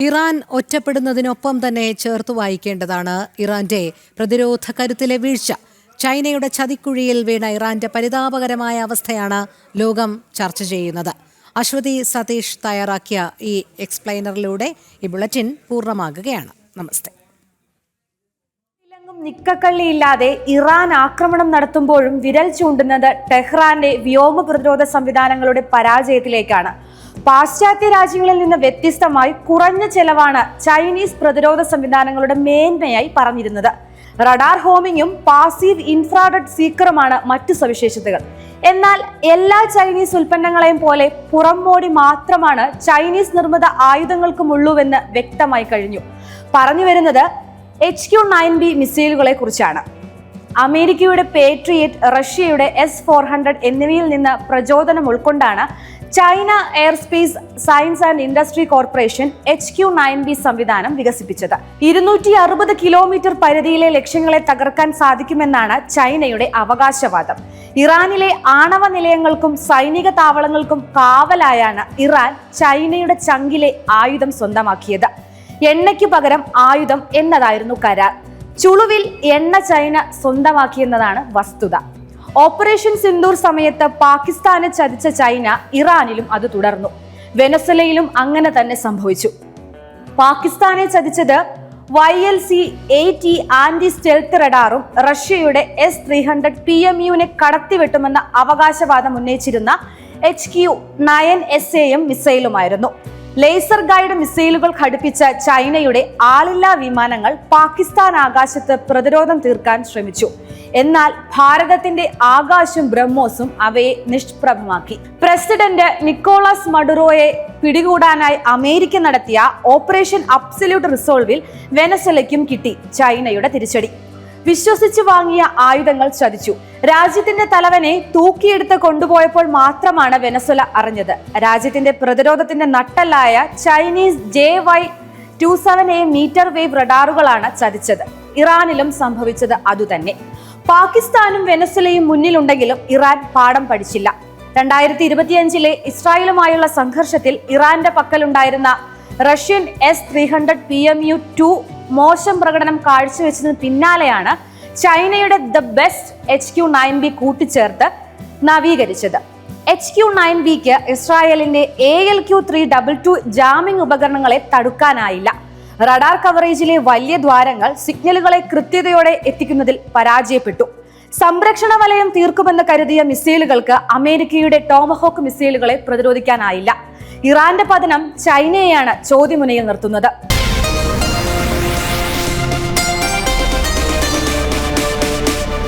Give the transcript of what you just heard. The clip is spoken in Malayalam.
ഇറാൻ ഒറ്റപ്പെടുന്നതിനൊപ്പം തന്നെ ചേർത്ത് വായിക്കേണ്ടതാണ് ഇറാന്റെ പ്രതിരോധ കരുത്തിലെ വീഴ്ച. ചൈനയുടെ ചതിക്കുഴിയിൽ വീണ ഇറാന്റെ പരിതാപകരമായ അവസ്ഥയാണ് ലോകം ചർച്ച ചെയ്യുന്നത്. അശ്വതി സതീഷ് തയ്യാറാക്കിയ ഈ എക്സ്പ്ലെയിനറിലൂടെ ഈ ബുള്ളറ്റിൻ പൂർണ്ണമാകുകയാണ്. നമസ്തേ. നിക്കക്കള്ളിയില്ലാതെ ഇറാൻ ആക്രമണം നടത്തുമ്പോഴും വിരൽ ചൂണ്ടുന്നത് ടെഹ്റാന്റെ വ്യോമ പ്രതിരോധ സംവിധാനങ്ങളുടെ പരാജയത്തിലേക്കാണ്. പാശ്ചാത്യ രാജ്യങ്ങളിൽ നിന്ന് വ്യത്യസ്തമായി കുറഞ്ഞ ചെലവാണ് ചൈനീസ് പ്രതിരോധ സംവിധാനങ്ങളുടെ മേന്മയായി പറഞ്ഞിരുന്നത്. റഡാർ ഹോമിങ്ങും പാസീവ് ഇൻഫ്രാറെഡ് സീക്കറുമാണ് മറ്റു സവിശേഷതകൾ. എന്നാൽ എല്ലാ ചൈനീസ് ഉൽപ്പന്നങ്ങളെയും പോലെ പുറംമോടി മാത്രമാണ് ചൈനീസ് നിർമ്മിത ആയുധങ്ങൾക്കുമുള്ളൂവെന്ന് വ്യക്തമായി കഴിഞ്ഞു. പറഞ്ഞു വരുന്നത് HQ-9B മിസൈലുകളെ കുറിച്ചാണ്. അമേരിക്കയുടെ പേട്രിയറ്റ്, റഷ്യയുടെ S-400 എന്നിവയിൽ നിന്ന് പ്രചോദനം ഉൾക്കൊണ്ടാണ് China airspace science and industry corporation HQ-9B സംവിധാനം വികസിപ്പിച്ചത്. 260 കിലോമീറ്റർ പരിധിയിലെ ലക്ഷ്യങ്ങളെ തകർക്കാൻ സാധിക്കുമെന്നാണ് ചൈനയുടെ അവകാശവാദം. ഇറാനിലെ ആണവ നിലയങ്ങൾക്കും സൈനിക താവളങ്ങൾക്കും കാവലായാണ് ഇറാൻ ചൈനയുടെ ചങ്കിലെ ആയുധം സ്വന്തമാക്കിയത്. എണ്ണയ്ക്ക് പകരം ആയുധം എന്നതായിരുന്നു കരാർ. ചുളുവിൽ എണ്ണ ചൈന സ്വന്തമാക്കിയെന്നതാണ് വസ്തുത. ഓപ്പറേഷൻ സിന്ദൂർ സമയത്ത് പാകിസ്ഥാനെ ചതിച്ച ചൈന ഇറാനിലും അത് തുടർന്നു. വെനസ്വലയിലും അങ്ങനെ തന്നെ സംഭവിച്ചു. പാകിസ്ഥാനെ ചതിച്ചത് YLC-8 ആന്റി സ്റ്റെൽത്ത് റഡാറും റഷ്യയുടെ S-300 PMU-നെ കടത്തിവെട്ടുമെന്ന അവകാശവാദം ഉന്നയിച്ചിരുന്ന HQ-9SA മിസൈലുമായിരുന്നു. ലേസർ ഗൈഡ് മിസൈലുകൾ ഘടിപ്പിച്ച ചൈനയുടെ ആളില്ലാ വിമാനങ്ങൾ പാകിസ്ഥാൻ ആകാശത്ത് പ്രതിരോധം തീർക്കാൻ ശ്രമിച്ചു. എന്നാൽ ഭാരതത്തിന്റെ ആകാശം ബ്രഹ്മോസും അവയെ നിഷ്പ്രഭമാക്കി. പ്രസിഡന്റ് നിക്കോളാസ് മഡുറോയെ പിടികൂടാനായി അമേരിക്ക നടത്തിയ ഓപ്പറേഷൻ അബ്സല്യൂട്ട് റിസോൾവിൽ വെനസ്വലയ്ക്കും കിട്ടി ചൈനയുടെ തിരിച്ചടി. വിശ്വസിച്ചു വാങ്ങിയ ആയുധങ്ങൾ ചതിച്ചു. രാജ്യത്തിന്റെ തലവനെ തൂക്കിയെടുത്ത് കൊണ്ടുപോയപ്പോൾ മാത്രമാണ് വെനസ്വല അറിഞ്ഞത്. രാജ്യത്തിന്റെ പ്രതിരോധത്തിന്റെ നട്ടെല്ലായ ചൈനീസ് JY-27A മീറ്റർ വേവ് റഡാറുകളാണ് ചതിച്ചത്. ഇറാനിലും സംഭവിച്ചത് അതുതന്നെ. പാകിസ്ഥാനും വെനസ്വലയും മുന്നിലുണ്ടെങ്കിലും ഇറാൻ പാഠം പഠിച്ചില്ല. 2025 ഇസ്രായേലുമായുള്ള സംഘർഷത്തിൽ ഇറാന്റെ പക്കലുണ്ടായിരുന്ന റഷ്യൻ S-300 PMU-2 മോശം പ്രകടനം കാഴ്ചവെച്ചതിന് പിന്നാലെയാണ് ചൈനയുടെ ദ ബെസ്റ്റ് HQ-9B കൂട്ടിച്ചേർത്ത് നവീകരിച്ചത്. HQ-9Bക്ക് ഇസ്രായേലിന്റെ ALQ-322 ജാമിംഗ് ഉപകരണങ്ങളെ തടുക്കാനായില്ല. റഡാർ കവറേജിലെ വലിയ ദ്വാരങ്ങൾ സിഗ്നലുകളെ കൃത്യതയോടെ എത്തിക്കുന്നതിൽ പരാജയപ്പെട്ടു. സംരക്ഷണ വലയം തീർക്കുമെന്ന് കരുതിയ മിസൈലുകൾക്ക് അമേരിക്കയുടെ ടോമഹോക്ക് മിസൈലുകളെ പ്രതിരോധിക്കാനായില്ല. ഇറാന്റെ പതനം ചൈനയെയാണ് ചോദ്യമുനയിൽ നിർത്തുന്നത്.